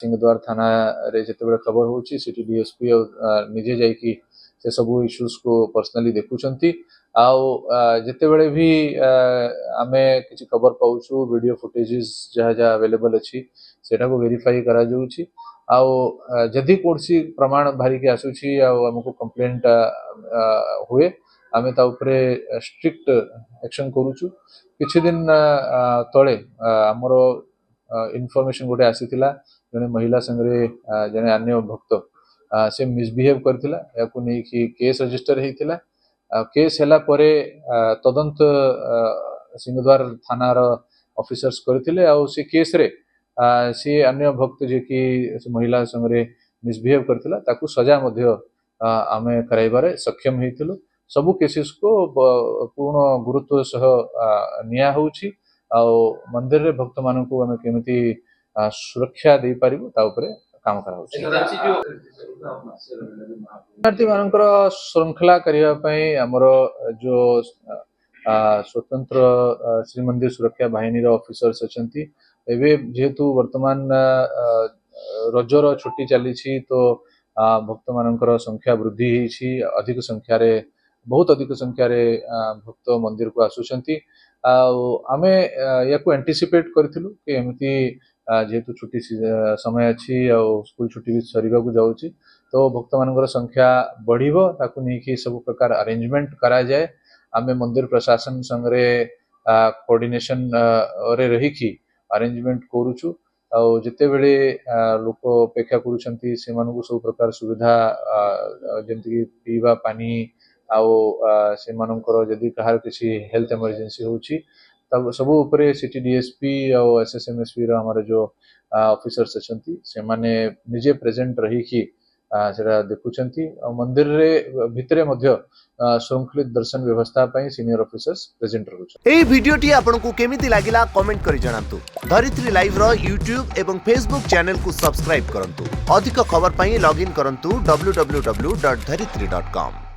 सिंहद्वार थाना रे जिते खबर होची सिटी डीएसपी निजे जाइकी से सबू इश्यूज को पर्सनली देखुंती जिते बड़े भी आमे किसी खबर पाऊँ वीडियो फुटेजेस जहाँ जहाँ अवेलेबल अच्छी सेटा को वेरीफाई करा जाउची जदि कौन प्रमाण बाहरिकी आसूची आमको कंप्लेंट हुए आमे ता उपरे स्ट्रिक्ट एक्शन करूचु किछि दिन तले आमर इनफॉरमेशन गोटे आसीथिला जने महिला संगे जने अन्य भक्त से मिसबिहेव करथिला याकू नै कि केस रजिस्टर हेतिला केस हैला परे तदंत सिंहद्वार थाना रो ऑफिसर्स करथिले से केस रे सी अन्य भक्त जे कि महिला संगे मिसबिहेव करथिला ताकू सजा मध्य आमे कराइबारे सक्षम हेतिलु सबु केसेस को पूर्ण गुरुत्व सह निया होउची मंदिर रे भक्त मानकू आमे केमिति सुरक्षा दे पारिबु ता उपरे काम करा होउची शरणार्थी मानकर श्रृंखला करिया पई हमर जो स्वतंत्र श्रीमंदिर सुरक्षा बाहिनी रो ऑफिसर्स अछंती एबे जेहेतु वर्तमान रजर छुट्टी चली तो भक्त मानकर संख्या वृद्धि होती अधिक संख्या रे बहुत अधिक संख्या रे भक्त मंदिर को आसुचंती आमे याकू एंटीसिपेट करथिलु कि एमती जेहेतु छुट्टी समय अच्छी स्कूल छुट्टी भी सरीबा को जाउची तो भक्त मानकर संख्या बढ़िबो ताकू नै कि सब प्रकार अरेंजमेंट करा जाए आमे मंदिर प्रशासन संगे कोऑर्डिनेशन रे रही कि अरेंजमेंट करूछु जिते बेले लोक अपेक्षा करूछंती से मानकू सब प्रकार सुविधा जेमति कि पीवा पानी से मानकर जदि कहार किसी हेल्थ इमरजेंसी होची तब सब उपरे सिटी डीएसपी और एसएसएमएसपी रो हमारे जो ऑफिसर्स अछंती से माने निजे प्रेजेंट रही कि सेटा देखुचंती मंदिर रे भितरे मध्य श्रृंखलित दर्शन व्यवस्था पई सीनियर ऑफिसर्स प्रेजेंट रहउछ। एई वीडियोटी आपनकू केमिति लागिला कमेंट करि जणांतु। धरित्री लाइव रो यूट्यूब एवं फेसबुक चैनल को सब्सक्राइब करंतु। अधिक खबर पई लॉगिन करंतु www.dharitri.com।